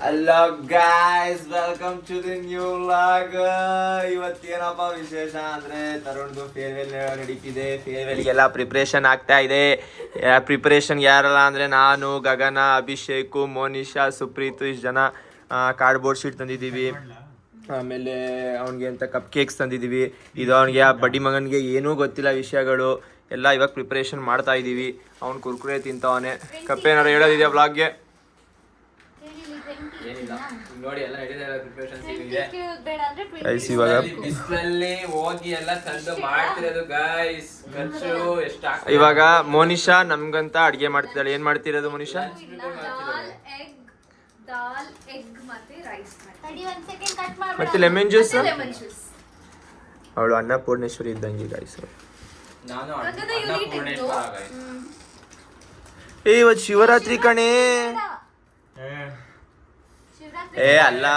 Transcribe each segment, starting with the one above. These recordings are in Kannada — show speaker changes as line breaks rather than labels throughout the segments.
Hello guys, welcome to the new vlog. ಇವತ್ತೇನಪ್ಪ ವಿಶೇಷ ಅಂದರೆ ತರುಣ್ದು ಫೇರ್ವೆಲ್ ನಡೀತಿದೆ. ಫೇರ್ವೆಲ್ಗೆಲ್ಲ ಪ್ರಿಪ್ರೇಷನ್ ಆಗ್ತಾ ಇದೆ. ಪ್ರಿಪ್ರೇಷನ್ ಯಾರಲ್ಲ ಅಂದರೆ ನಾನು, ಗಗನ, ಅಭಿಷೇಕು, ಮೋನಿಶಾ, ಸುಪ್ರೀತು ಇಷ್ಟು ಜನ ಕಾರ್ಡ್ಬೋರ್ಡ್ ಶೀಟ್ ತಂದಿದ್ದೀವಿ. ಆಮೇಲೆ ಅವ್ನಿಗೆ ಅಂತ ಕಪ್ ಕೇಕ್ಸ್ ತಂದಿದ್ದೀವಿ. ಇದು ಅವ್ನಿಗೆ ಆ ಬಡ್ಡಿ ಮಗನಿಗೆ ಏನೂ ಗೊತ್ತಿಲ್ಲ ವಿಷಯಗಳು ಎಲ್ಲ ಇವಾಗ ಪ್ರಿಪ್ರೇಷನ್ ಮಾಡ್ತಾ ಇದ್ದೀವಿ. ಅವ್ನು ಕುರ್ಕುರೆ ತಿಂತವನೆ. ಕಪ್ಪೇನಾರು ಹೇಳೋದಿದೆಯಾ ಬ್ಲಾಗ್ಗೆ? ಏನಿಲ್ಲ, ನೋಡಿ ಎಲ್ಲ ಇವಾಗ ಬಿಸಿಲಲ್ಲಿ ಹೋಗಿ ಎಲ್ಲ ತಂದು ಮಾಡ್ತಿರೋದು ಗಾಯ್ಸ್. ಖರ್ಚು ಎಷ್ಟು? ಇವಾಗ ಮೋನಿಶಾ ನಮ್ಗಂತ ಅಡ್ಗೆ ಮಾಡ್ತಿದ್ದಾಳೆ. ಏನ್ ಮಾಡ್ತಿರೋದು ಮೋನಿಶಾ? ಮತ್ತೆ ಲೆಮನ್ ಜ್ಯೂಸ್. ಅವಳು ಅನ್ನಪೂರ್ಣೇಶ್ವರಿ ಇದ್ದಂಗೆ ಗಾಯ್ಸ್. ಇವತ್ತು ಶಿವರಾತ್ರಿ ಕಣೆ. ಅಲ್ಲ,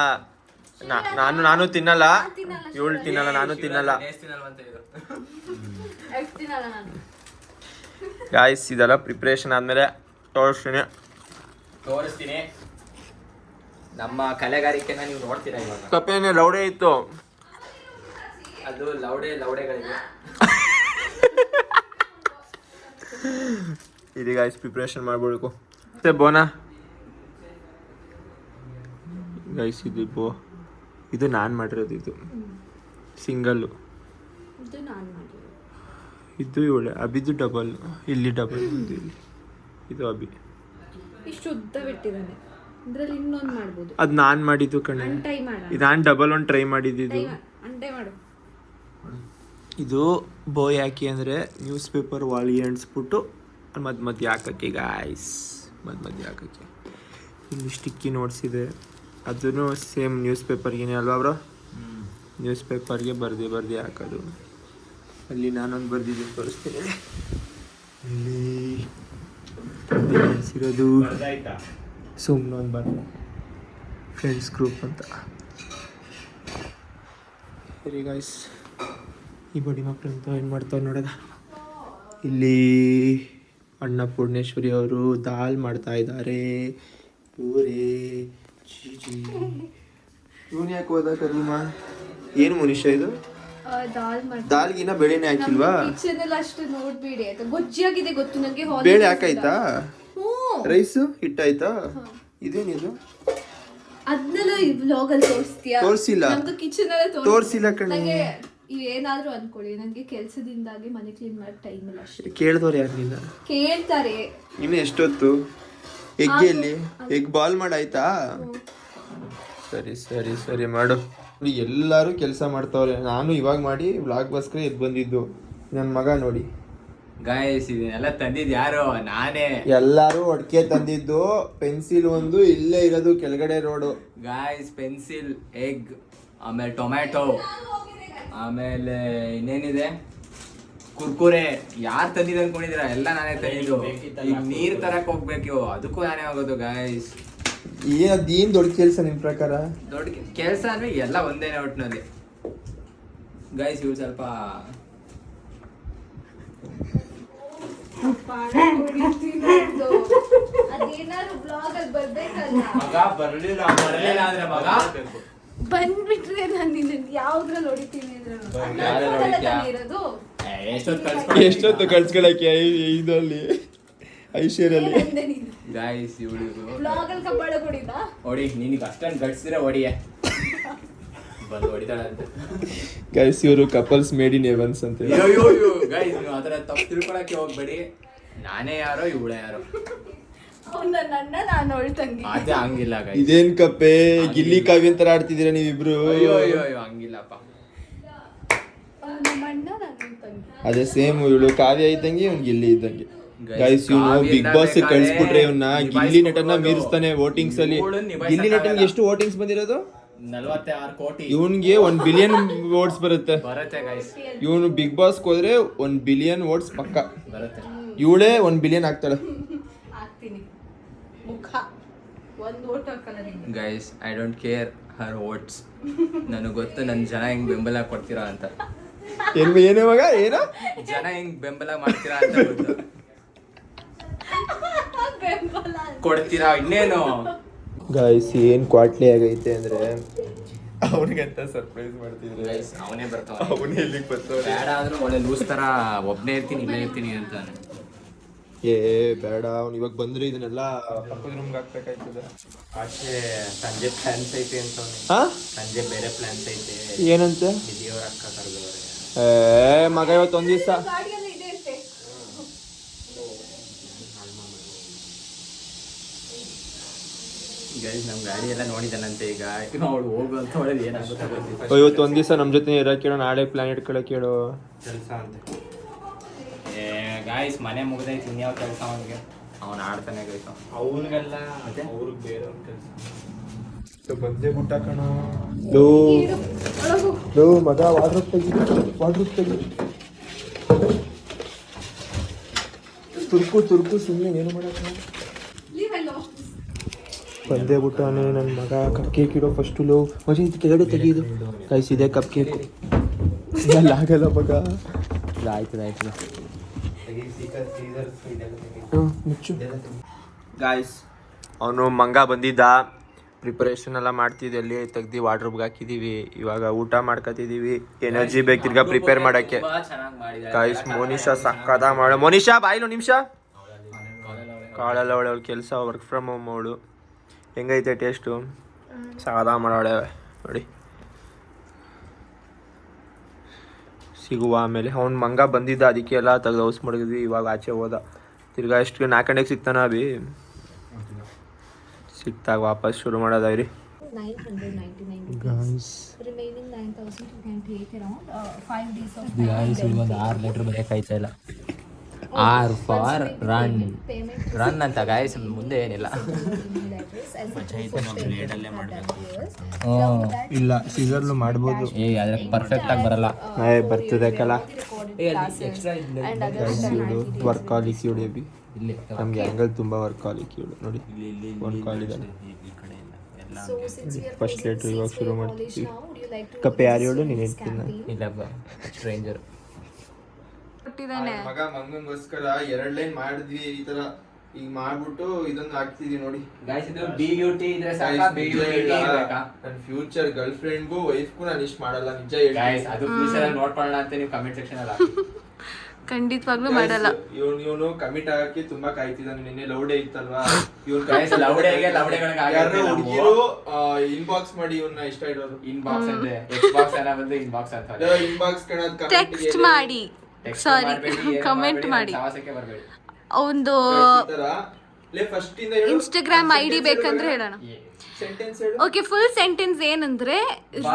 ನಾನು ತಿನ್ನಲ್ಲ, ಇವಳು ತಿನ್ನಲ್ಲ, ನಾನು ತಿನ್ನಲ್ಲ ಗಾಯ್ಸ್. ಇದೆಲ್ಲ ಪ್ರಿಪ್ರೇಷನ್ ಆದ್ಮೇಲೆ ತೋರಿಸ್ತೀನಿ ನಮ್ಮ ಕಲೆಗಾರಿಕೆನ ನೀವು ನೋಡ್ತೀರಾ. ಇವಾಗ ಕಪ್ಪೇನೆ ಲೌಡೆ ಇತ್ತು, ಅದು ಲೌಡೆಗಳಿಗೆ ಇದು ಗಾಯ್ಸ್ ಪ್ರಿಪ್ರೇಷನ್ ಮಾಡ್ಬಿಡ್ಬೇಕು. ಮತ್ತೆ ಬೋನಾ ಗೈಸ್, ಇದು ನಾನು ಮಾಡಿರೋದು. ಇದು ಸಿಂಗಲ್ಲು, ಇದು ಇವಳೆ ಅಭಿದು ಡಬಲ್. ಇಲ್ಲಿ ಡಬಲ್, ಇದು ಅಭಿ.
ಇಷ್ಟು ಉದ್ದ ಬಿಟ್ಟಿದ್ದಾನೆ. ಇದರಲ್ಲಿ ಇನ್ನೊಂದು ಮಾಡ್ಬೋದು.
ಅದು ನಾನು ಮಾಡಿದ್ದು ಕಣೆ. ಇದು ನಾನು ಡಬಲ್ ಒಂದು ಟ್ರೈ ಮಾಡಿದ್ದು. ಇದು ಬೋಯ್ ಹಾಕಿ ಅಂದರೆ ನ್ಯೂಸ್ ಪೇಪರ್ ವಾಳಿ ಅಂಟಿಸ್ಬಿಟ್ಟು ಮಧ್ಯ ಹಾಕಕ್ಕೆ ಗಾಯ್ಸ್. ಮಧ್ಯ ಹಾಕಕ್ಕೆ ಇಲ್ಲಿ ಸ್ಟಿಕ್ಕಿ ನೋಟ್ಸಿದೆ. ಅದನ್ನು ಸೇಮ್ ನ್ಯೂಸ್ ಪೇಪರ್ಗೇನೆ ಅಲ್ವಾ ಬ್ರೋ? ನ್ಯೂಸ್ ಪೇಪರ್ಗೆ ಬರ್ದು ಹಾಕೋದು. ಅಲ್ಲಿ ನಾನೊಂದು ಬರ್ದಿದ್ದೀನಿ, ತೋರಿಸ್ತೀನಿ. ಇಲ್ಲಿ ಅನಿಸಿರೋದು ಸುಮ್ಮನೆ ಒಂದು ಬರ್ದು ಫ್ರೆಂಡ್ಸ್ ಗ್ರೂಪ್ ಅಂತ. ಸರಿ ಗಾಯ್ಸ್, ಈ ಬಡಿ ಮಕ್ಕಳು ಅಂತ ಏನು ಮಾಡ್ತಾವೆ ನೋಡೋದ. ಇಲ್ಲಿ ಅನ್ನಪೂರ್ಣೇಶ್ವರಿ ಅವರು ದಾಲ್ ಮಾಡ್ತಾ ಇದ್ದಾರೆ. ಇವರೇ ಇವನು ಯಾಕೆ ಹೋದ ಕರ್ಮ? ಏನು ಮನುಷ್ಯ ಇದು? ದಾಲ್ಗಿನ ಬೇಳೆನೆ ಹಾಕಿಲ್ವಾ?
ಅಷ್ಟು ನೋಡ್ಬೇಡಿ ಆಯ್ತಾ. ಗೊಜ್ಜಿಯಾಗಿದೆ ಗೊತ್ತು ನನಗೆ.
ಬೇಳೆ ಹಾಕಾಯ್ತಾ? ರೈಸ್ ಹಿಟ್ಟಾಯ್ತಾ? ಇದೇನಿದು?
ಅದನ್ನೆಲ್ಲ ಈ ವ್ಲಾಗಲ್ಲಿ ತೋರಿಸ್ತೀಯಾ?
ತೋರಿಸಿಲ್ಲ,
ಕಿಚನ್
ತೋರಿಸಿಲ್ಲ ಕಣೆ.
ಏನಾದ್ರೂ ಅನ್ಕೊಳ್ಳಿ, ನನಗೆ ಕೆಲಸದಿಂದಾಗಿ ಮನೆ ಕ್ಲೀನ್ ಮಾಡಕ್ ಟೈಮ್ ಇಲ್ಲ ಅಷ್ಟೇ.
ಕೇಳಿದವ್ರು ಯಾರಿಲ್ಲ,
ಕೇಳ್ತಾರೆ.
ಇನ್ನು ಎಷ್ಟೊತ್ತು? ಎಗ್ಗೆಲ್ಲಿ ಎಗ್ ಬಾಲ್ ಮಾಡಾಯ್ತಾ? ಸರಿ ಸರಿ ಸರಿ ಮಾಡು. ಎಲ್ಲರೂ ಕೆಲಸ ಮಾಡ್ತಾವ್ರೆ. ನಾನು ಇವಾಗ ಮಾಡಿ ವ್ಲಾಗ್ಗೋಸ್ಕರ ಎದ್ದು ಬಂದಿದ್ದು. ನನ್ನ ಮಗ ನೋಡಿ
ಗಾಯ್ಸ್, ಇದನ್ನೆಲ್ಲ ತಂದಿದ್ದು ಯಾರು? ನಾನೇ.
ಎಲ್ಲರೂ ಒಡ್ಕೆ ತಂದಿದ್ದು. ಪೆನ್ಸಿಲ್ ಒಂದು ಇಲ್ಲೇ ಇರೋದು ಕೆಳಗಡೆ ರೋಡು
ಗಾಯ್ಸ್. ಪೆನ್ಸಿಲ್, ಎಗ್, ಆಮೇಲೆ ಟೊಮ್ಯಾಟೊ, ಆಮೇಲೆ ಇನ್ನೇನಿದೆ ಕುರ್ಕುರೆ. ಯಾರು ತಂದಿದ್ದು ಅನ್ಕೊಂಡಿದ್ದೀರಾ? ಎಲ್ಲ ನಾನೇ ತಂದಿದ್ದು. ಈಗ ನೀರು ತರಕ್ ಹೋಗ್ಬೇಕು, ಅದಕ್ಕೂ ನಾನೇ ಹೋಗೋದು ಗಾಯ್ಸ್.
ಏನ್ ದೊಡ್ಡ ಕೆಲಸ ನಿಮ್ ಪ್ರಕಾರ?
ದೊಡ್ಡ ಕೆಲಸ ಅಂದ್ರೆ ಎಲ್ಲ ಒಂದೇನೆ ಒಟ್ಟಿನಲ್ಲಿ ಗಾಯ್ಸ್. ಇವ್ರು ಸ್ವಲ್ಪ
ಬಂದ್ಬಿಟ್ರೆ ನಾನು ಯಾವ್ದ್ರಲ್ಲಿ ಹೊಡಿತೀನಿ
ಎಷ್ಟೊತ್ತು ಕಳ್ಸ್ಕೊಳಕ್ಕೆ ಇದರಲ್ಲಿ ಐಶ್ವರ್ಯಲ್ಲಿ
ಗಾಯ್ಸ್. ಇವಳು ಹೊಡಿ, ನಿನಗೆ ಅಷ್ಟೊಂದು ಗಡ್ಸಿದ್ರೆ ಹೊಡಿಯ ಬಂದು ಹೊಡಿತಾಳೆ ಅಂತ
ಗೈಸ್. ಇವರು ಕಪಲ್ಸ್ ಮೇಡ್ ಇನ್ ಹೆವನ್ಸ್ ಅಂತ.
ಗೈಸ್, ನೀವು ಆತರ ತಪ್ಪು ತಿಳ್ಕೊಳಕ್ಕೆ ಹೋಗ್ಬೇಡಿ. ನಾನೇ ಯಾರೋ ಇವಳೆ ಯಾರೋ, ಅದೇ ಹಂಗಿಲ್ಲ ಗೈಸ್.
ಇದೇನ್ ಕಪ್ಪೆ ಗಿಲ್ಲಿ ಕಾವ್ಯ ಅಂತ ಆಡ್ತಿದ್ದೀರಾ ನೀವಿಬ್ರು?
ಅಯ್ಯೋ ಹಂಗಿಲ್ಲಪ್ಪ.
ಅದೇ ಸೇಮ್. ಇವಳು ಕಾವ್ಯ ಇದ್ದಂಗೆ, ಇವ್ನು ಗಿಲ್ಲಿ ಇದ್ದಂಗೆ ಗೈಸ್. ಇವನು ಬಿಗ್ ಬಾಸ್ ಕಳ್ಸ್ಬಿಟ್ರೆ ಇವನ್ನ ಗಿಲ್ಲಿ ನಟನ ಮೀರಿಸ್ತಾನೆ ವೋಟಿಂಗ್ಸ್ ಅಲ್ಲಿ. ಗಿಲ್ಲಿ ನಟನ್ಗೆ ಎಷ್ಟು ವೋಟಿಂಗ್ಸ್ ಬಂದಿರೋದು?
46 ಕೋಟಿ.
ಇವನ್ಗೆ 1 ಬಿಲಿಯನ್ ವೋಟ್ಸ್ ಬರುತ್ತೆ
ಗೈಸ್.
ಇವನು ಬಿಗ್ ಬಾಸ್ ಹೋದ್ರೆ 1 ಬಿಲಿಯನ್ ವೋಟ್ಸ್ ಪಕ್ಕ
ಬರುತ್ತೆ.
ಇವಳೇ 1 ಬಿಲಿಯನ್ ಆಗ್ತಾಳೆ
guys. I don't care her votes. ನನಗೆ ಗೊತ್ತು ನನ್ನ ಜನ ಹೆಂಗ್ ಬೆಂಬಲ ಕೊಡ್ತೀರಾ ಅಂತ.
ಏನೇ ಮಗ, ಏನೋ
ಜನ ಹೆಂಗ್ ಬೆಂಬಲ ಮಾಡ್ತೀರಾ ಅಂತ ಗೊತ್ತು. ಕೊಡ್ತೀರಾ ಇನ್ನೇನು?
ಗಾಯ್ಸ್ ಏನು ಕ್ವಾಟ್ಲಿ ಆಗೈತೆ ಅಂದರೆ ಅವನಿಗಂತ ಸರ್ಪ್ರೈಸ್ ಮಾಡ್ತಿದ್ರೆ
ಅವನೇ ಬರ್ತಾವ
ಅವನೇ ಇಲ್ಲಿಗೆ ಬರ್ತಾವೆ.
ಬೇಡ ಆದ್ರೂ ಒಳ್ಳೆ ಲೂಸ್ ತರ ಒಬ್ಬನೇ ಇರ್ತೀನಿ ಇಲ್ಲೇ ಇರ್ತೀನಿ ಅಂತಾನೆ.
ಏ ಬೇಡ, ಅವ್ನು ಇವಾಗ ಬಂದ್ರೆ ಇದನ್ನೆಲ್ಲ ಪಕ್ಕದ ರೂಮ್ಗೆ ಹಾಕ್ಬೇಕಾಯ್ತದೆ.
ಆಚೆ ಸಂಜೆ ಪ್ಲಾನ್ಸ್ ಐತೆ ಅಂತ
ಹಾಂ,
ಸಂಜೆ ಬೇರೆ ಪ್ಲಾನ್ಸ್ ಐತೆ.
ಏನಂತೆ?
ವಿಧಿಯವ್ರ ಅಕ್ಕ ಕರೆದವ್ರೆ.
ಏ ಮಗ ಇವತ್ತು ಒಂದು ದಿವಸ
ಗಾಡಿಯೆಲ್ಲ ಇದೆ ಅಷ್ಟೇ.
ಗೈಸ್ ನಮ್ಮ ಗಾಡಿ ಎಲ್ಲ ನೋಡಿದಾನಂತೆ. ಈಗ ಅವಳು ಹೋಗು ಅಂತ ಹೇಳೋದು ಏನಾಗುತ್ತೆ ಗೊತ್ತಿಲ್ಲ.
ಇವತ್ತು ಒಂದು ದಿವಸ ನಮ್ಮ ಜೊತೆ ಇರೋಕೆ ಹೇಳೋ, ನಾಳೆ ಪ್ಲಾನ್ ಇಟ್ಕೊಳಕ್ಕೆ ಹೇಳೋ.
ಕೆಲಸ ಅಂತ ಏ ಗಾಯ್ಸ್ ಮನೆ ಮುಗ್ದೈತಿ, ಇನ್ಯಾವ ಕೆಲಸ ಅವನಿಗೆ? ಅವನು ಆಡ್ತಾನೆ ಗೈಸ್. ಅವನಿಗೆಲ್ಲ ಮತ್ತೆ ಅವ್ರಿಗೆ ಬೇರೆ ಕೆಲಸ
ಬಂದೇ ಬಿಟ್ಟ ಕಣೋ.
ಇಡು, ಒಳಗು.
ಲೋ ಮಗ ವಾಡ್ರೂಪ್ ತೆಗಿ. ತುರ್ಕು ಸುಮ್ಮನೆ ಏನು ಮಾಡಕ್ಕೆ.
Leave alone.
ಬಂದೇ ಬಿಟ್ಟಾನೆ ನನ್ನ ಮಗ. ಕಪ್ ಕೇಕ್ ಇಡೋ ಫಸ್ಟು. ಲೋ ಮಜ ಇದು ಕೆಳಗಡೆ ತೆಗೀದು ಕಾಯಿಸಿದೆ ಕಪ್ ಕೇಕ್. ಎಲ್ಲ ಆಗಲ್ಲ ಮಗ.
ಆಯ್ತದ
ಮುಚ್ಚು. ಗಾಯ್ಸ್ ಅವನು ಮಂಗ ಬಂದಿದ್ದ, ಪ್ರಿಪರೇಷನ್ ಎಲ್ಲ ಮಾಡ್ತಿದ್ದೆ. ಅಲ್ಲಿ ತೆಗ್ದು ವಾರ್ಡ್ರೋಬ್ಗೆ ಹಾಕಿದ್ದೀವಿ. ಇವಾಗ ಊಟ ಮಾಡ್ಕೊತಿದ್ದೀವಿ. ಎನರ್ಜಿ ಬೇಕು ತಿರ್ಗಾ ಪ್ರಿಪೇರ್ ಮಾಡೋಕ್ಕೆ. ಗಾಯ್ಸ್ ಮೋನಿಶಾ ಸಕ್ಕದ ಮಾಡ. ಮೋನಿಶಾ ಬಾಯಿಲು ನಿಮಿಷ. ಕಾಳೆಲ್ಲ ಅವಳೆ ಕೆಲಸ, ವರ್ಕ್ ಫ್ರಮ್ ಹೋಮ್ ಅವಳು. ಹೆಂಗೈತೆ ಟೇಸ್ಟು? ಸಕ್ಕದ ಮಾಡೋಳೆ ನೋಡಿ. ಸಿಗುವ ಆಮೇಲೆ. ಅವ್ನು ಮಂಗ ಬಂದಿದ್ದ, ಅದಕ್ಕೆ ಎಲ್ಲ ತೆಗ್ದು ಹೌಸ್ ಮಾಡಿದ್ವಿ. ಇವಾಗ ಆಚೆ ಹೋದ. ತಿರ್ಗಾ ಎಷ್ಟು 4 ಗಂಟೆಗೆ ಸಿಗ್ತಾನ ಅಭಿ? ಸಿಕ್ತಾಗ ವಾಪಸ್ ಶುರು ಮಾಡೋದಾವ್ರಿ.
999
guys
remaining 9,000 you can take around 5 days of
guys ಒಂದು 6 ಲೀಟರ್ ಬೇಕಾಯ್ತಾ ಇಲ್ಲ. ಆರ್ ಫಾರ್ ರನ್ ಅಂತ ಗಾಯ್ಸ್, ಮುಂದೆ ಏನಿಲ್ಲ.
ಇಲ್ಲ ಸೀಸರ್ಲು ಮಾಡ್ಬೋದು.
ಏ ಅದ್ರ ಪರ್ಫೆಕ್ಟ್ ಆಗಿ ಬರಲ್ಲ.
ಬರ್ತದೆ ಕಲ. ವರ್ಕಾಲಿಕ್ ಇವಳು ಬಿ.
ಇಲ್ಲಿ
ನಮ್ಗೆ ಆ್ಯಂಗಲ್ ತುಂಬ ವರ್ಕಾಲಿಕ್ ಇವಳು ನೋಡಿ. ಒಂದು ಕಾಲ್ ಇದ್ದಾನೆ. ಫಸ್ಟ್ ಲೀಟ್ರ್ ಇವಾಗ ಶುರು ಮಾಡ್ತೀವಿ. ಕಪ್ಪೆ ಯಾರು ಹೇಳು? ನೀನು ಹೇಳ್ತೀನಿ.
ಇಲ್ಲ ಸ್ಟ್ರೇಂಜರ್
ಮಗ ಮಂಗಂಗೋಸ್ಕರ 2 ಲೈನ್ ಮಾಡಿದ್ವಿ. ಈ ತರ ಈಗ ಮಾಡ್ಬಿಟ್ಟು ಇದೊಂದು ಹಾಕ್ತಿದೀವಿ ನೋಡಿ.
ಗಾಯ್ಸ್ ಇದು BUT ಇದ್ರೆ ಸಾಕಾ? BUT ಬೇಕಾ?
ನನ್ನ ಫ್ಯೂಚರ್ ಗರ್ಲ್ ಫ್ರೆಂಡ್ಗೂ ವೈಫ್ಗೂ ನಾನು ಇಷ್ಟು ಮಾಡಲ್ಲ, ನಿಜ ಹೇಳಿ.
ಗಾಯ್ಸ್ ಅದು ಫ್ಯೂಚರ್ ಅಲ್ಲಿ ನೋಡ್ಕೊಳ್ಳೋಣ ಅಂತ ನೀವು ಕಮೆಂಟ್ ಸೆಕ್ಷನ್ ಅಲ್ಲಿ ಹಾಕಿ.
ಖಂಡಿತವಾಗ್ಲೂ ಮಾಡಲ್ಲ.
ಇವನು ಕಮಿಟ್ ಆಗಕ್ಕೆ ತುಂಬಾ ಕಾಯ್ತಿದ್ದಾನೆ. ನಿನ್ನೆ ಲವ್ ಡೇ ಇತ್ತಲ್ವಾ?
ಗಾಯ್ಸ್ ಲವ್ ಡೇಗಳಿಗೆ
ಯಾರು ಹುಡುಗಿರು ಇನ್ಬಾಕ್ಸ್ ಮಾಡಿ ಇವನ್ನ ಇಷ್ಟ ಇರೋರು.
ಇನ್ಬಾಕ್ಸ್ ಅಂದ್ರೆ ಎಕ್ಸ್ಬಾಕ್ಸ್ ಅನ್ನ ಬಂದು ಇನ್ಬಾಕ್ಸ್ ಅಂತ
ಇನ್ಬಾಕ್ಸ್ ಕಣದ್
ಟೆಕ್ಸ್ಟ್ ಮಾಡಿ, ಸಾರಿ ಕಮೆಂಟ್ ಮಾಡಿ.
ಸವಾಸಕ್ಕೆ ಬರಬೇಡಿ.
ಒಂದು ಇನ್ಸ್ಟಾಗ್ರಾಮ್ ID ಬೇಕಂದ್ರೆ ಹೇಳೋಣ. ಓಕೆ, ಫುಲ್ ಸೆಂಟೆನ್ಸ್ ಏನಂದ್ರೆ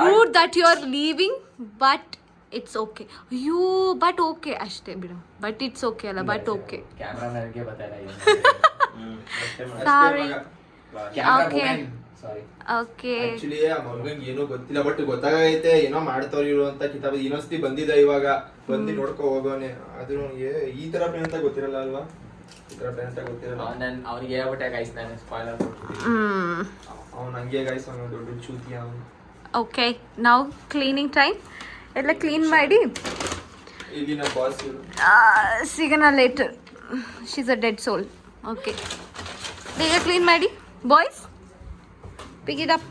route that you are leaving but it's okay. ಅಯ್ಯೋ ಬಟ್ ಓಕೆ ಅಷ್ಟೇ ಬಿಡು. ಬಟ್ ಇಟ್ಸ್ ಓಕೆ ಅಲ್ಲ, ಬಟ್ ಓಕೆ.
ಕ್ಯಾಮೆರಾಮನ್ಗೆ ಗೊತ್ತಾಯಿಲ್ಲ.
ಸಾರಿ.
ಓಕೆ
ಓಕೆ
ಆಕ್ಚುಲಿ ಆ ಮಗಂಗೆ ಏನೋ ಗೊತ್ತಿಲ್ಲ, ಬಟ್ ಗೊತ್ತಾಗೈತೆ ಏನೋ ಮಾಡ್ತಾವ್ರಿ ಇವ್ರು ಅಂತ. ಕಿತಾಬ್ ಇನ್ನೊಂದ್ಸತಿ ಬಂದಿದ್ದ, ಇವಾಗ ಬಂದು ನೋಡ್ಕೊ ಹೋಗೋನೆ. ಆದ್ರೂ ಈ ತರ ಪ್ಲಾನ್ ಅಂತ ಗೊತ್ತಿರಲ್ಲ ಅಲ್ವಾ? ಈ ತರ ಪ್ಲಾನ್ ಅಂತ ಗೊತ್ತಿರಲ್ಲ.
ಅವ್ನಿಗೆ ಹೇಳ್ಬಿಟ್ಟೆ ಗೈಸ್, ನಾನು ಸ್ಪಾಯ್ಲರ್
ಅವ್ನು ಹಂಗೆ ಗೈಸ್, ಅವನು ದೊಡ್ಡ ಚೂತಿ ಅವನು.
ಓಕೆ, ನಾವು ಕ್ಲೀನಿಂಗ್ ಟೈಮ್. ಎಲ್ಲ ಕ್ಲೀನ್ ಮಾಡಿ
ಇಲ್ಲಿ ನಮ್ಮ ಬಾಸ್ ಇವರು.
ಸಿಗೋಣ later. She's a dead soul. Okay, ಬೇಗ ಕ್ಲೀನ್ ಮಾಡಿ boys. Pick it up.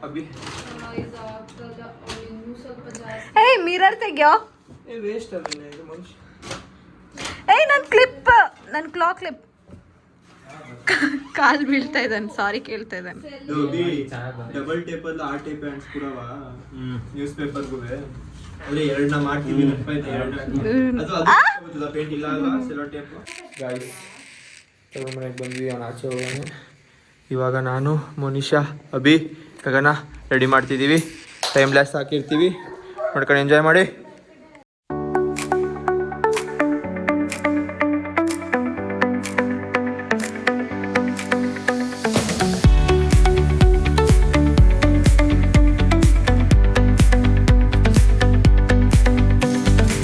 Abhi
ಏಯ್ ಮಿರರ್ ತೆಗಿಯೋ.
ವೇಸ್ಟ್ ಅಲ್ಲ ಇದು ಮನುಷ್ಯ.
ಏಯ್ ನನ್ನ ಕ್ಲಾಕ್ ಕ್ಲಿಪ್ ಕಾಲ್ ಬೀಳ್ತಾ ಇದ್ದಾನೆ. ಸಾರಿ ಕೇಳ್ತಾ ಇದ್ದಾನೆ.
ಡಬಲ್ ಟೇಪ್ ಅಲ್ಲ, ಆ ಟೇಪ್ ಅನ್ಸ್ಬಿಡವ ನ್ಯೂಸ್ ಪೇಪರ್ಗೂ. ಅದೇ 2ನ ಮಾಡ್ತೀವಿ. ಅದು ಪೇಂಟ್ ಇಲ್ಲ ಅಲ್ವಾ? Cello tape. ಗಾಯ್ಸ್ ಮನೆಗೆ ಬಂದ್ವಿ. ಅವ್ನು ಆಚೆ ಹೋಗೋಣ. ಇವಾಗ ನಾನು, ಮೋನಿಶಾ, ಅಭಿ, ಗಗನ ರೆಡಿ ಮಾಡ್ತಿದ್ದೀವಿ. ಟೈಮ್ ಲ್ಯಾಸ್ ಹಾಕಿರ್ತೀವಿ, ನೋಡ್ಕೊಂಡು ಎಂಜಾಯ್ ಮಾಡಿ.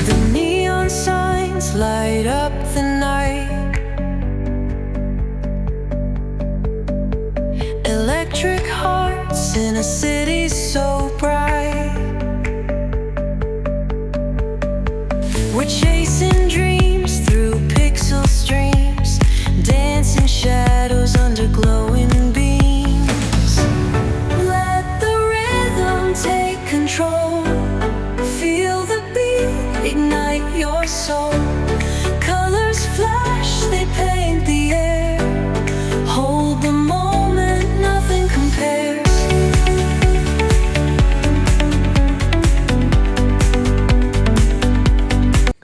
The neon signs light up the night. Electric hearts in a city so bright. We're chasing dreams through pixel streams, dancing shadows under glowing beams.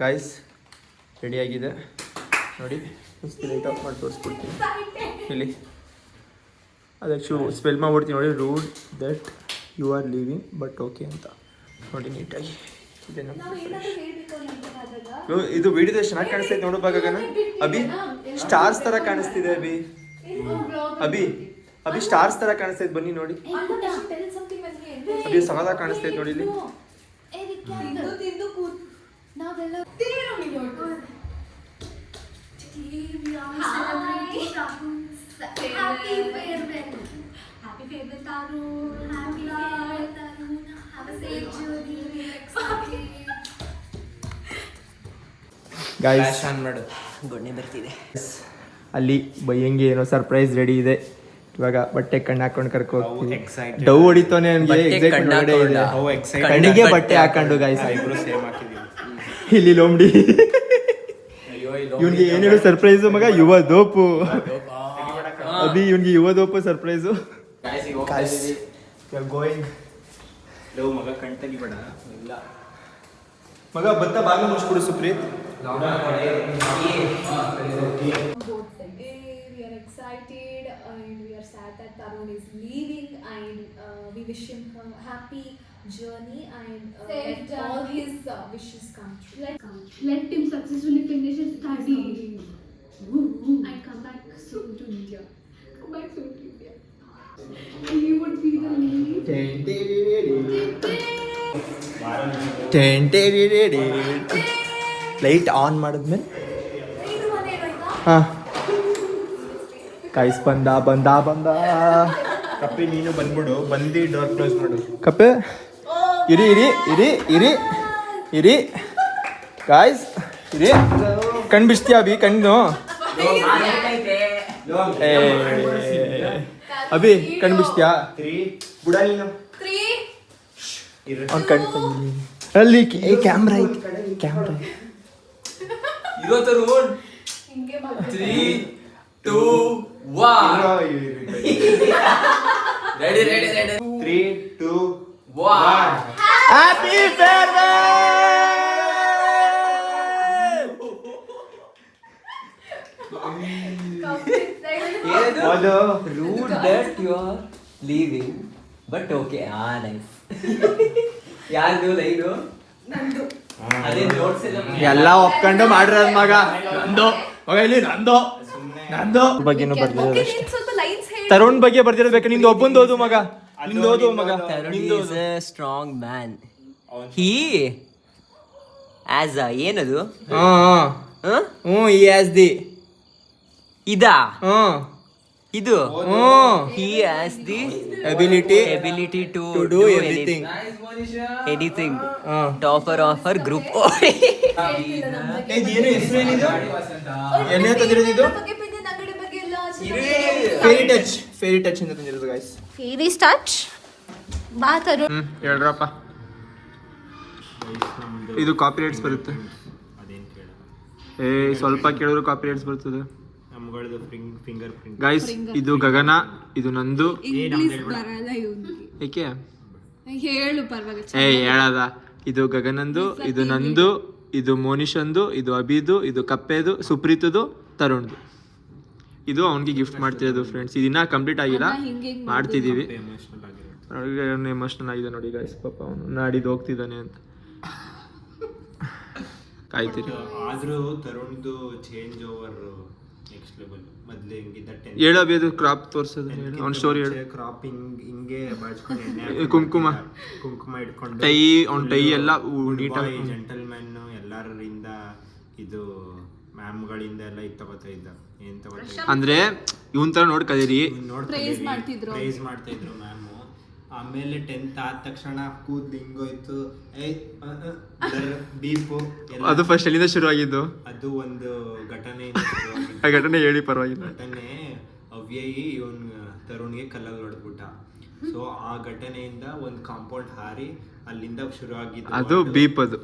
Guys ರೆಡಿಯಾಗಿದೆ ನೋಡಿ. ಲೈಟ್ ಆಫ್ ಮಾಡಿ ತೋರಿಸ್ಬಿಡ್ತೀನಿ ಇಲ್ಲಿ. ಅದಕ್ಕೆ ಸ್ಪೆಲ್ ಮಾಡ್ಬಿಡ್ತೀನಿ ನೋಡಿ, rude that you are leaving but okay ಅಂತ ನೋಡಿ ನೀಟಾಗಿ ಇದೆ. ಇದು ವಿಡಿಯೋ ಚೆನ್ನಾಗಿ ಕಾಣಿಸ್ತೈತೆ ನೋಡು ಭಾಗನ. ಅಭಿ ಸ್ಟಾರ್ಸ್ ತರ ಕಾಣಿಸ್ತಿದೆ ಅಭಿ. ಅಭಿ ಸ್ಟಾರ್ಸ್ ತರ ಕಾಣಿಸ್ತೈತೆ, ಬನ್ನಿ ನೋಡಿ. ಅಭಿ ಸಮಾಧ ಕಾಣಿಸ್ತೈತೆ ನೋಡಿ ಇಲ್ಲಿ. ಗೈಸ್
ಗೊಣ್ಣೆ ಬರ್ತಿದೆ.
ಅಲ್ಲಿ ಬಯ್ಯಂಗೆ ಏನೋ ಸರ್ಪ್ರೈಸ್ ರೆಡಿ ಇದೆ. ಇವಾಗ ಬಟ್ಟೆ ಕಣ್ಣು ಹಾಕೊಂಡು ಕರ್ಕೊ ಹೋಗ್ತೀವಿ. ಡವ್ ಹೊಡಿತಾನೆ ಅವನಿಗೆ, ಕಣ್ಣಿಗೆ ಬಟ್ಟೆ ಹಾಕೊಂಡು ಗಾಯ್ಸ್ ಇಲ್ಲಿ ಲೋಮ್ಡಿ. ಇವನ್ಗೆ ಏನ್ ಹೇಳು ಸರ್ಪ್ರೈಸು ಮಗ, ಯುವ ದೋಪು ಅಭಿ, ಇವನ್ಗೆ ಯುವ ದೋಪು ಸರ್ಪ್ರೈಸು. ಗೋಯಿಂಗ್
ಮಗ ಕಣ್ ತೆಗಿಬೇಡ.
ಮಗ ಬತ್ತ ಬಾಗಿಲು ಮುಚ್ಚಿಬಿಡು Supreeth.
We are excited and we are sad that Tarun is leaving, and we wish him a happy journey and let all his wishes come true.
Let him successfully finish his studies and come back soon to India. Come back soon to India. He would be the lead.
Light on ಮಾಡಿದ್ಮೇಲೆ ಹಾಂ ಕಾಯಿಸ್ ಬಂದ
ಕಪ್ಪಿ ನೀನು ಬಂದ್ಬಿಡು, ಬಂದು ಡೋರ್ ಕ್ಲೋಸ್ ಮಾಡು.
ಕಪ್ಪೆ ಇರಿ ಗಾಯ್ಸ್ ಇರಿ. ಕಣ್ಣು ಬಿಡ್ತೀಯ ಅಭಿ, ಕಣ್ಣು ಅಭಿ ಕಣ್ಣು ಬಿಡ್ತೀಯಾ?
ಬುಡ ನೀನು
ಅವ್ನು ಕಣ್ಣು ತೆಗಿ. ಅಲ್ಲಿ ಕ್ಯಾಮ್ರಾ ಐತಿ, ಕ್ಯಾಮ್ರಾ
ಇವತ್ತು rude 3, 2, 1 ready
3, 2,
1
happy
rude that you are leaving but okay. Nice. ಯಾರ್ದು ಲೈನು? ಅದೇ ನೋಟ್ಸ್
ಎಲ್ಲ ಒಪ್ಕೊಂಡು ಮಾಡಿರೋದು ಮಗ. ನಂದು ಮಗ ಇಲ್ಲಿ ನಂದು ಬಗ್ಗೆನೂ ಬರ್ದಿರೋದು ಅಷ್ಟೇ. ತರುಣ್ ಬಗ್ಗೆ ಬರ್ದಿರೋದು ಬೇಕು. ನಿಂದು ಒಬ್ಬಂದು ಓದು ಮಗ, ನಿಂದು ಓದು ಮಗ. ನಿಂದು
ಸ್ಟ್ರಾಂಗ್ ಮ್ಯಾನ್. ಹೀ ಆಸ್ ಏನದು?
ಈ ಆಸ್ ದಿ
ಇದಾ ಇದು? He has the
ability
to
to do everything.
Topper of her group.
ಏನು ಹೆಸರೇನಿದು? ಎಣ್ಣೆ ತಂದಿರೋದು ಇದು ಫೇರಿ ಟಚ್ ಇಂದ ತಂದಿರೋದು ಗಾಯ್ಸ್.
ಫೇರಿಸ್ ಟಚ್ ಬಾ ತರುಣ್.
ಹೇಳ್ರಪ್ಪ. ಇದು ಕಾಪಿ ರೈಟ್ಸ್ ಬರುತ್ತೆ. ಸ್ವಲ್ಪ ಕೇಳಿದ್ರು ಕಾಪಿ ರೈಟ್ಸ್ ಬರ್ತದೆ
ನಮ್ಗಳದು ಫಿಂಗರ್ ಪ್ರಿಂಟ್.
ಗೈಸ್ ಇದು ಗಗನ, ಇದು ನಂದು.
ಇಂಗ್ಲಿಷ್ ಬರಲ್ಲ ಇವ್ನಿಗೆ.
ಏಕೆ
ಹೇಳು ಪರವಾಗಿಲ್ಲ.
ಹೇಳದ. ಇದು ಗಗನಂದು, ಇದು ನಂದು, ಇದು ಮೋನಿಶಂದು, ಇದು ಅಭಿದು, ಇದು ಕಪ್ಪೆದು, ಸುಪ್ರೀತದು, ತರುಣ್ದು. ಇದು ಅವನಿಗೆ ಗಿಫ್ಟ್ ಮಾಡ್ತಿರೋದು ಫ್ರೆಂಡ್ಸ್. ಇದನ್ನ ಕಂಪ್ಲೀಟ್ ಆಗಿಲ್ಲ, ಮಾಡ್ತಿದೀವಿ. ಎಮೋಷನಲ್ ಆಗಿದೆ ನೋಡಿ ಗೈಸ್. ಪಾಪ ಅವನು ನಾಡಿದ್ದು ಹೋಗ್ತಿದ್ದಾನೆ ಅಂತ ಕಾಯ್ತೀರಿ.
ಆದ್ರೂ ತರುಣ್ದು ಚೇಂಜ್ ಓವರ್ ನೆಕ್ಸ್ಟ್ ಲೆವೆಲ್. ಮೊದ್ಲು ಹಿಂಗಿದ್ದ
ಹೇಳು ಅಭಿ, ಅದು ಕ್ರಾಪ್ ತೋರ್ಸೋದು ಅವ್ನ ಸ್ಟೋರಿ ಹೇಳು.
ಕ್ರಾಪಿಂಗ್ ಹಿಂಗೆ ಬಾಚ್ಕೊಂಡು ಎಣ್ಣೆ
ಕುಂಕುಮ
ಇಟ್ಕೊಂಡು
ಟೈ, ಅವ್ನ ಟೈ ಎಲ್ಲ ನೀಟಾಗಿ
ಜೆಂಟಲ್ಮ್ಯಾನ್ ಎಲ್ಲರಿಂದ ಇದು ಮ್ಯಾಮ್ಗಳಿಂದ ಎಲ್ಲ ಇದು ತಗೋತಾ ಇದ್ದ. ಏನ್ ತಗೋತಾ
ಅಂದ್ರೆ ಇವನ್ ತರ ನೋಡ್ ಕಲೀರಿ.
ಪ್ರೈಸ್ ಮಾಡ್ತಾ ಇದ್ರು ಮ್ಯಾಮು. ಆಮೇಲೆ 10th ಆದ ತಕ್ಷಣ ಕೂದ್ ಹಿಂಗೋಯ್ತು, ಬೀಪು.
ಅದು ಫಸ್ಟ್ ಎಲ್ಲಿಂದ ಶುರು ಆಗಿದ್ದು?
ಅದು ಒಂದು ಘಟನೆ.
ಆ ಘಟನೆ ಹೇಳಿ ಪರವಾಗಿಲ್ಲ.
ಘಟನೆ ಅವ್ಯಯಿ ಇವನ್ ತರುಣ್ಗೆ ಕಲ್ಲಲ್ಲಿ ಹೊಡೆದ್ಬಿಟ್ಟ. ಸೊ ಆ ಘಟನೆಯಿಂದ ಒಂದು ಕಾಂಪೌಂಡ್ ಹಾರಿ ಅಲ್ಲಿಂದ ಶುರು ಆಗಿದ್ದು.
ಅದು ಬೀಪ್. ಅದು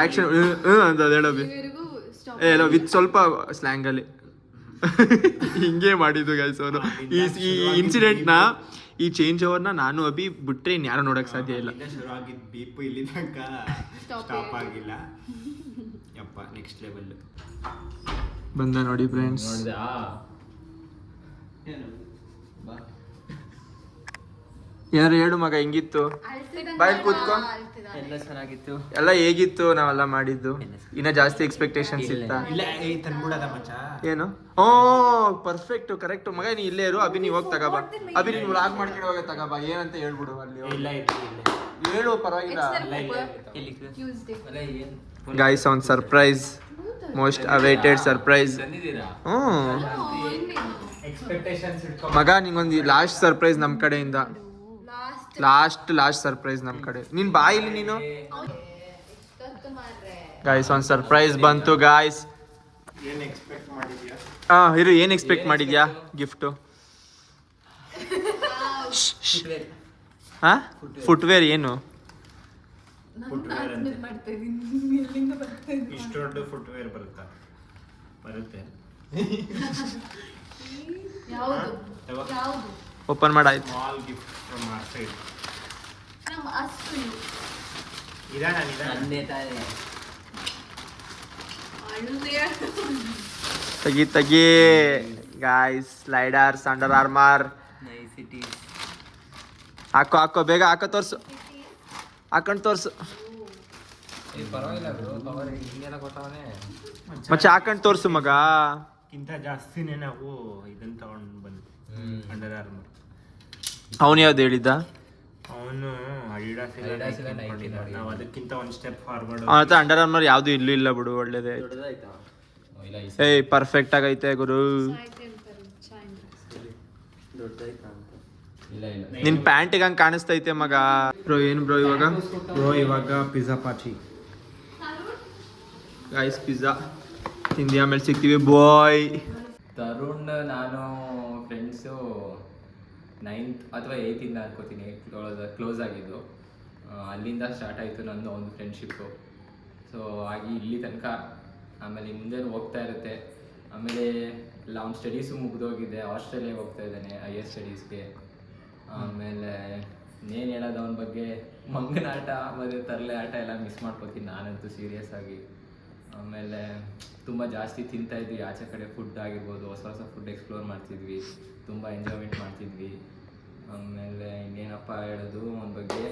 ಆಕ್ಷನ್ ಅಂತ ಹೇಳೋ ವಿತ್ ಸ್ವಲ್ಪ ಸ್ಲ್ಯಾಂಗ್ ಅಲ್ಲಿ. ಹಿಂಗೆ ಮಾಡಿದ್ದು ಗೈಸ್ ಅವನು. ಈ ಇನ್ಸಿಡೆಂಟ್ನ, ಈ ಚೇಂಜ್ ಓವರ್ನ ನಾನು ಅಭಿ ಬಿಟ್ರೆ ಇನ್ಯಾರು ನೋಡಕ್ ಸಾಧ್ಯ ಇಲ್ಲ.
ಶುರು ಆಗಿದ್ದು ಬೀಪು ಇಲ್ಲಿ ತನಕ ಸ್ಟಾಪ್ ಆಗಿಲ್ಲ. ಯಪ್ಪ ನೆಕ್ಸ್ಟ್ ಲೆವೆಲ್
ಬಂದ ನೋಡಿ ಫ್ರೆಂಡ್ಸ್. ಏನಾರು ಹೇಳು ಮಗ, ಹೆಂಗಿತ್ತು? ಬಾಯ್ ಕೂತ್ಕೊ.
ಎಲ್ಲ ಚೆನ್ನಾಗಿತ್ತು.
ಎಲ್ಲ ಹೇಗಿತ್ತು ನಾವೆಲ್ಲ ಮಾಡಿದ್ದು? ಇನ್ನ ಜಾಸ್ತಿ ಎಕ್ಸ್ಪೆಕ್ಟೇಷನ್ಸ್ ಇತ್ತಾ?
ಇಲ್ಲ ತಂದ್ಬಿಡದ ಮಚ್ಚ.
ಏನು? ಓ ಪರ್ಫೆಕ್ಟ್ ಕರೆಕ್ಟ್ ಮಗ. ನೀ ಇಲ್ಲೇ ಇರು ಅಭಿ, ನೀ ಹೋಗಿ ತಗೋಬಾ. ಅಭಿ ನೀನು ವ್ಲಾಗ್ ಮಾಡ್ಕೊಂಡು ಹೋಗಿ ತಗೋಬಾ. ಏನಂತ ಹೇಳ್ಬಿಡು ಅಲ್ಲಿ.
ಇಲ್ಲ
ಹೇಳು ಪರವಾಗಿಲ್ಲ.
Tuesday.
Guys on surprise, most awaited surprise.
Expectations ಇಟ್ಕೊ
ಮಗ, ನಿಂಗೊಂದು ಲಾಸ್ಟ್ ಸರ್ಪ್ರೈಸ್ ನಮ್ ಕಡೆಯಿಂದ. ಲಾಸ್ಟ್ ಸರ್ಪ್ರೈಸ್ ನಮ್ ಕಡೆ. ನೀನ್ ಬಾ ಇಲ್ಲಿ ನೀನು. ಗೈಸ್ ಆನ್ ಸರ್ಪ್ರೈಸ್ ಬಂತು ಗಾಯ್ಸ್.
ಏನ್ ಎಕ್ಸ್ಪೆಕ್ಟ್ ಮಾಡಿದ್ಯಾ?
ಇರು, ಏನ್ ಎಕ್ಸ್ಪೆಕ್ಟ್ ಮಾಡಿದ್ಯಾ ಗಿಫ್ಟು? ಫುಟ್ವೇರ್ ಏನು?
ಫುಟ್ವೇರ್ ಅಂತ ಇಷ್ಟು ದೊಡ್ಡ ಫುಟ್ವೇರ್ ಬರುತ್ತೆ.
ಓಪನ್ ಮಾಡಾಯ್ತು.
Small gift from our side.
ನಮ್ಮ ಅಷ್ಟು
ನಿಧಾನ
ನಂದೇ ತಾನೇ.
ತೆಗಿ guys. Sliders, Under Armour.
Nice it is.
ಹಾಕೋ ಬೇಗ ಹಾಕೋ, ತೋರ್ಸು. ಹಾಕೊಂಡು ತೋರ್ಸು
ಪರವಾಗಿಲ್ಲ ಬ್ರೋ, ಪವರ್ ಹಿಂಗೆಲ್ಲ ಕೊಟ್ಟವನೇ.
ಮತ್ತೆ ಹಾಕೊಂಡು ತೋರ್ಸು ಮಗ.
ಕಿಂತ ಜಾಸ್ತಿನೇ ನಾವು ಇದನ್ನ ತಗೊಂಡು ಬಂದ್ವಿ, ಅಂಡರ್ ಆರ್ಮರ್.
ಅವನು ಯಾವ್ದು ಹೇಳಿದ್ದ?
ಅವನು ಅಡಿಡಾಸ್
Adidas ಎಲ್ಲ Nike
ನಾವು ಅದಕ್ಕಿಂತ ಒಂದು ಸ್ಟೆಪ್ ಫಾರ್ವರ್ಡ್.
ಅವನ ಹತ್ರ ಅಂಡರ್ ಆರ್ಮರ್ ಯಾವ್ದು ಇಲ್ಲೂ ಇಲ್ಲ ಬಿಡು. ಒಳ್ಳೇದೇ.
ದೊಡ್ಡದಾಯ್ತಾ?
ಇಲ್ಲ
ಏಯ್ ಪರ್ಫೆಕ್ಟ್ ಆಗೈತೆ ಗುರು.
ದೊಡ್ಡದಾಯ್ತಾ ಅಂತ.
ಇಲ್ಲ
ನಿನ್ ಪ್ಯಾಂಟಿಗೆ ಹಂಗೆ ಕಾಣಿಸ್ತೈತೆ ಮಗ. ಬ್ರೋ ಏನು ಬ್ರೋ
ಇವಾಗ ಪಿಜ್ಜಾ ಪಾರ್ಟಿ.
ಗಾಯ್ಸ್ ಪಿಜ್ಜಾ ತಿಂದಿ, ಆಮೇಲೆ ಸಿಗ್ತೀವಿ ಬಾಯ್.
ತರುಣ್ ನಾನು ಫ್ರೆಂಡ್ಸು 9th ಅಥವಾ 8th ಅನ್ಕೋತೀನಿ ಕ್ಲೋಸ್ ಆಗಿದ್ದು. ಅಲ್ಲಿಂದ ಸ್ಟಾರ್ಟ್ ಆಯಿತು ನಂದು ಒಂದು ಫ್ರೆಂಡ್ಶಿಪ್ಪು. ಸೊ ಆಗಿ ಇಲ್ಲಿ ತನಕ. ಆಮೇಲೆ ಮುಂದೆ ಹೋಗ್ತಾ ಇರುತ್ತೆ. ಆಮೇಲೆ ಎಲ್ಲ ಅವ್ನ ಸ್ಟಡೀಸು ಮುಗಿದೋಗಿದೆ, ಆಸ್ಟ್ರೇಲಿಯಾಗೆ ಹೋಗ್ತಾ ಇದ್ದಾನೆ ಹೈಯರ್ ಸ್ಟಡೀಸ್ಗೆ. ಆಮೇಲೆ ಇನ್ನೇನು ಹೇಳೋದು ಅವನ ಬಗ್ಗೆ, ಮಂಗನ ಆಟ ಮತ್ತು ತರಲೆ ಆಟ ಎಲ್ಲ ಮಿಸ್ ಮಾಡ್ಕೋತೀನಿ ನಾನಂತೂ ಸೀರಿಯಸ್ ಆಗಿ. ಆಮೇಲೆ ತುಂಬ ಜಾಸ್ತಿ ತಿಂತಾಯಿದ್ವಿ, ಆಚೆ ಕಡೆ ಫುಡ್ ಆಗಿರ್ಬೋದು, ಹೊಸ ಹೊಸ ಫುಡ್ ಎಕ್ಸ್ಪ್ಲೋರ್ ಮಾಡ್ತಿದ್ವಿ, ತುಂಬ ಎಂಜಾಯ್ಮೆಂಟ್ ಮಾಡ್ತಿದ್ವಿ. ಆಮೇಲೆ ಇನ್ನೇನಪ್ಪ ಹೇಳೋದು ಅವನ ಬಗ್ಗೆ,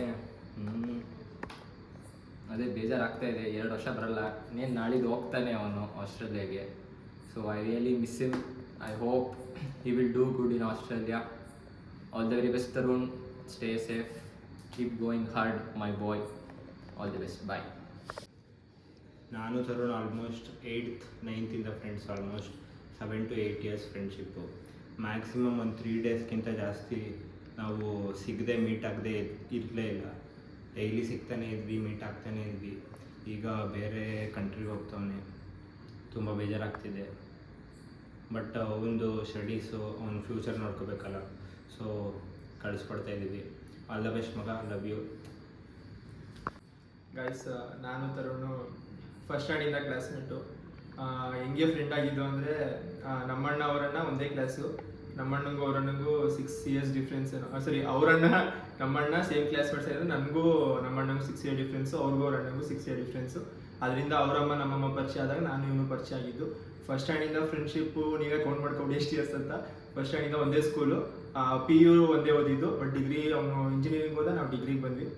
ಅದೇ ಬೇಜಾರಾಗ್ತಾಯಿದೆ. 2 ವರ್ಷ ಬರಲ್ಲ, ಇನ್ನೇನು ನಾಳಿದ್ದು ಹೋಗ್ತಾನೆ ಅವನು ಆಸ್ಟ್ರೇಲಿಯಾಗೆ. So I really miss him. I hope he will do good in Australia. All the very best Tarun. Stay safe, keep going hard my boy. All the best, boy.
ನಾನು Tarun almost 8th 9th friends. Almost 7 to 8 years friendship. Maximum ಒಂದು 3 daysಗಿಂತ ಜಾಸ್ತಿ ನಾವು ಸಿಗದೆ ಮೀಟ್ ಆಗದೆ ಇರಲೇ ಇಲ್ಲ. ಡೈಲಿ ಸಿಗ್ತಾನೆ ಇದ್ವಿ, ಮೀಟ್ ಆಗ್ತಾನೆ ಇದ್ವಿ. ಈಗ ಬೇರೆ ಕಂಟ್ರಿಗೆ ಹೋಗ್ತಾವನೆ, ತುಂಬ ಬೇಜಾರಾಗ್ತಿದೆ. ಬಟ್ ಒಂದು ಸ್ಟಡೀಸು, ಅವ್ನ ಫ್ಯೂಚರ್ ನೋಡ್ಕೋಬೇಕಲ್ಲ. ಸೊ ಕಳಿಸ್ಕೊಡ್ತಾ ಇದ್ದೀವಿ. ಆಲ್ ದ ಬೆಸ್ಟ್ ಮಗ, ಲವ್ ಯು.
ಗೈಸ್ ನಾನು ತರುಣು ಫಸ್ಟ್ ಸ್ಟ್ಯಾಂಡಿಂದ ಕ್ಲಾಸ್ಮೇಟು. ಹೆಂಗೆ ಫ್ರೆಂಡ್ ಆಗಿದ್ದು ಅಂದರೆ, ನಮ್ಮಣ್ಣ ಅವರನ್ನ ಒಂದೇ ಕ್ಲಾಸು. ನಮ್ಮಣ್ಣಂಗೂ ಅವರಣ್ಣಂಗೂ 6 years ಡಿಫ್ರೆನ್ಸ್ ಏನೋ. ಸರಿ, ಅವರಣ್ಣ ನಮ್ಮಣ್ಣ ಸೇಮ್ ಕ್ಲಾಸ್ಮೇಟ್ಸ್ ಆಗಿದ್ದು. ನನಗೂ ನಮ್ಮಣ್ಣಂಗೂ 6 year ಡಿಫ್ರೆನ್ಸು, ಅವ್ರಿಗೂ ಅವರಣ್ಣಂಗೂ 6 year ಡಿಫ್ರೆನ್ಸು. ಅದರಿಂದ ಅವರಮ್ಮ ನಮ್ಮಮ್ಮ ಪರಿಚಯ ಆದಾಗ ನಾನು ಇವನು ಪರಿಚಯ ಆಗಿದ್ದು. ಫಸ್ಟ್ ಸ್ಟ್ಯಾಂಡಿಂದ ಫ್ರೆಂಡ್ಶಿಪ್ಪು ನೀವೇ ಕೌಂಟ್ ಮಾಡ್ಕೊಂಡು ಎಷ್ಟು ಇಯರ್ಸ್ ಅಂತ. ಫಸ್ಟ್ ಸ್ಟ್ಯಾಂಡಿಂದ ಒಂದೇ ಸ್ಕೂಲು, PU ಒಂದೇ ಓದಿದ್ದು. ಬಟ್ ಡಿಗ್ರಿ ಅವನು ಇಂಜಿನಿಯರಿಂಗ್ ಹೋದ, ನಾವು ಡಿಗ್ರಿಗೆ ಬಂದ್ವಿ.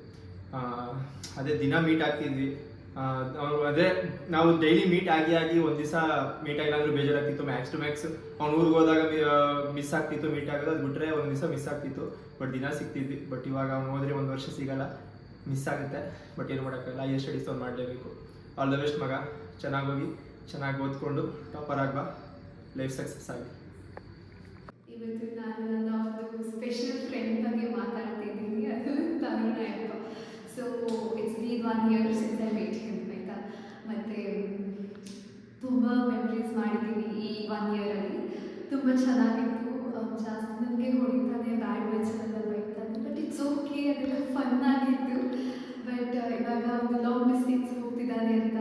ಅದೇ ದಿನ ಮೀಟ್ ಆಗ್ತಿದ್ವಿ. ಅದೇ ನಾವು ಡೈಲಿ ಮೀಟ್ ಆಗಿ ಒಂದು ದಿವಸ ಮೀಟ್ ಆಗಿಲ್ಲ ಅಂದ್ರೆ ಬೇಜಾರಾಗ್ತಿತ್ತು. ಮ್ಯಾಕ್ಸ್ ಟು ಮ್ಯಾಕ್ಸ್ ಅವ್ನು ಊರಿಗೆ ಹೋದಾಗ ಮಿಸ್ ಆಗ್ತಿತ್ತು ಮೀಟ್ ಆಗೋದು. ಅದು ಬಿಟ್ಟರೆ ಒಂದು ದಿವಸ ಮಿಸ್ ಆಗ್ತಿತ್ತು, ಬಟ್ ದಿನ ಸಿಗ್ತಿದ್ವಿ. ಬಟ್ ಇವಾಗ ಅವ್ನು ಹೋದ್ರೆ 1 ವರ್ಷ ಸಿಗಲ್ಲ, ಮಿಸ್ ಆಗುತ್ತೆ. ಬಟ್ ಏನು ಮಾಡೋಕ್ಕಾಗಲ್ಲ, ಹೈಯರ್ ಸ್ಟಡೀಸ್ ಅವ್ನು ಮಾಡಲೇಬೇಕು. ಆಲ್ ದ ಬೆಸ್ಟ್ ಮಗ, ಚೆನ್ನಾಗಿ ಹೋಗಿ ಚೆನ್ನಾಗಿ ಓದ್ಕೊಂಡು ಟಾಪರ್ ಆಗ್ಬಾ, ಲೈಫ್ ಸಕ್ಸಸ್ ಆಗಿ.
ಇವತ್ತು ನಾನು ನನ್ನ ಒಂದು ಸ್ಪೆಷಲ್ ಫ್ರೆಂಡ್ ಬಗ್ಗೆ ಮಾತಾಡ್ತಿದ್ದೀನಿ, ಅದು ತರುಣ ಅಪ್ಪ. So it's been 1 year since I met him ಆಯಿತಾ. ಮತ್ತು ತುಂಬ ಮೆಮರೀಸ್ ಮಾಡಿದ್ದೀನಿ ಈ 1 year-ಅಲ್ಲಿ. ತುಂಬ ಚೆನ್ನಾಗಿತ್ತು. ಜಾಸ್ತಿ ನನಗೆ ಹೊಡಿತಾನೆ, ಬ್ಯಾಡ್ ವರ್ಡ್ಸಲ್ಲೆಲ್ಲ ಬೈತಾನೆ, ಬಟ್ ಇಟ್ಸ್ ಓಕೆ, ಅದೆಲ್ಲ ಫನ್ ಆಗಿತ್ತು. ಬಟ್ ಇವಾಗ ಒಂದು ಲಾಂಗ್ ಡಿಸ್ಟೆನ್ಸ್ ಹೋಗ್ತಿದ್ದಾನೆ ಅಂತ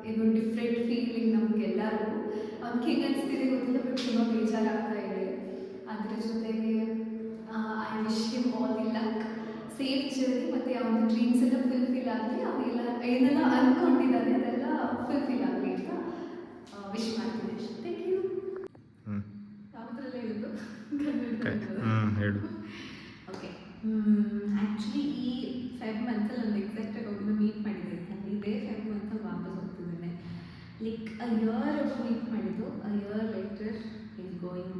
ಏನೋ ಡಿಫ್ರೆಂಟ್ ಫೀಲಿಂಗ್ ನಮಗೆಲ್ಲರಿಗೂ. ಅವ್ನಿಗೆ ಹೇಗೆ ಅನಿಸ್ತಿದೆ ಗೊತ್ತಿಲ್ಲ, ಬಟ್ ತುಂಬ ಅವನ ಡ್ರೀಮ್ಸ್ ಎಲ್ಲ ಫುಲ್ಫಿಲ್ ಆಗಲಿ, ಅವನೆಲ್ಲ ಏನೆಲ್ಲ ಅಂದ್ಕೊಂಡಿದ್ದಾನೆ ಅದೆಲ್ಲ ಫುಲ್ಫಿಲ್ ಆಗಲಿ ಅಂತ ವಿಶ್ ಮಾಡ್ತೀನಿ ಅಷ್ಟೇ. Thank you. ಯಾವುದ್ರಲ್ಲೇ ಇರೋದು
ಹೇಳು.
ಓಕೆ, ಆ್ಯಕ್ಚುಲಿ ಈ ಫೆಬ್ ಮಂತಲ್ಲಿ ಒಂದು ಎಕ್ಸಾಕ್ಟಾಗಿ ಒಬ್ಬನ ಮೀಟ್ ಮಾಡಿದ್ದೆ ನಾನು. ಇದೇ ಫೆಬ್ ಮಂತಲ್ಲಿ ವಾಪಸ್ ಹೋಗ್ತಿದ್ದೇನೆ. ಲೈಕ್ ಅ ಇಯರ್ ಒಬ್ಬ ಮೀಟ್ ಮಾಡಿದ್ದು, a year later is going.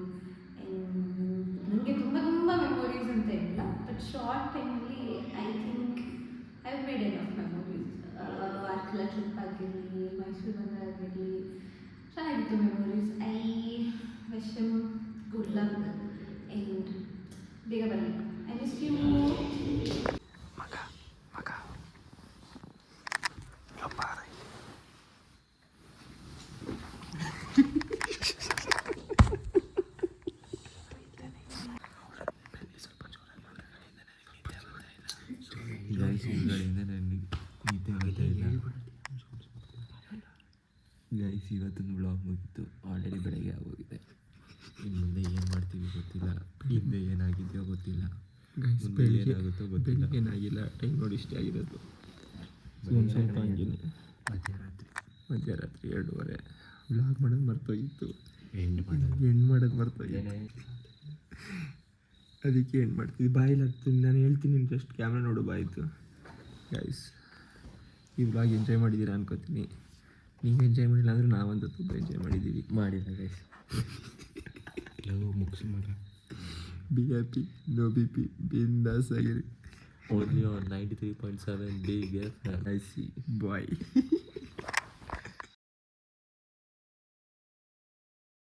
ನನಗೆ ತುಂಬ ಮೆಮೊರೀಸ್ ಅಂತ ಇಲ್ಲ, ಬಟ್ ಶಾರ್ಟ್ ಟೈಮಲ್ಲಿ I think I have made n of memories. Varkala trip ಆಗಿರಲಿ, ಮೈಸೂರು ಬಂದಾಗಿರಲಿ, ಚೆನ್ನಾಗಿತ್ತು memories. I wish him good luck and ಬೇಗ ಬರಲಿ. I miss you.
ಗೈಸ್ ಇವತ್ತಿನ ಬ್ಲಾಗ್ ಮುಗಿತು, ಆಲ್ರೆಡಿ ಬೆಳಗ್ಗೆ ಆಗೋಗಿದೆ. ಇನ್ನು ಮುಂದೆ ಏನು ಮಾಡ್ತೀವಿ ಗೊತ್ತಿಲ್ಲ, ಹಿಂದೆ ಏನಾಗಿದೆಯೋ ಗೊತ್ತಿಲ್ಲ, ಮುಂದೆ ಏನಾಗುತ್ತೋ ಗೊತ್ತಿಲ್ಲ. ಏನಾಗಿಲ್ಲ, ಟೈಮ್ ನೋಡಿ ಇಷ್ಟೇ ಆಗಿರೋದು. ಸ್ವಲ್ಪ ಹಂಗೇನೆ ಮಧ್ಯರಾತ್ರಿ 2:30 ಬ್ಲಾಗ್ ಮಾಡೋದು ಮರ್ತೋಗಿತ್ತು, ಎಂಡ್ ಮಾಡೋದು ಮರ್ತೋಗಿತ್ತು. ಅದಕ್ಕೆ ಏನು ಮಾಡ್ತೀವಿ, ಬಾಯಿಲಾಗ್ತೀನಿ. ನಾನು ಹೇಳ್ತೀನಿ, ಜಸ್ಟ್ ಕ್ಯಾಮ್ರಾ ನೋಡು ಬಾಯಿತು. ಗೈಸ್ ಈ ಬ್ಲಾಗ್ ಎಂಜಾಯ್ ಮಾಡಿದ್ದೀರಾ ಅನ್ಕೋತೀನಿ. ನೀವು ಎಂಜಾಯ್ ಮಾಡಿಲ್ಲ ಅಂದರೆ ನಾವಂತೂ ತುಂಬ ಎಂಜಾಯ್ ಮಾಡಿದ್ದೀವಿ. ಮಾಡಿಲ್ಲ ಗೈಸ್. ಮುಗಿಸಿ ಮಾಡ. Be happy, no B P, ಬಿಂದಾಸ್ ಆಗಿರಿ. Only on 93.7 Big F. I see bye.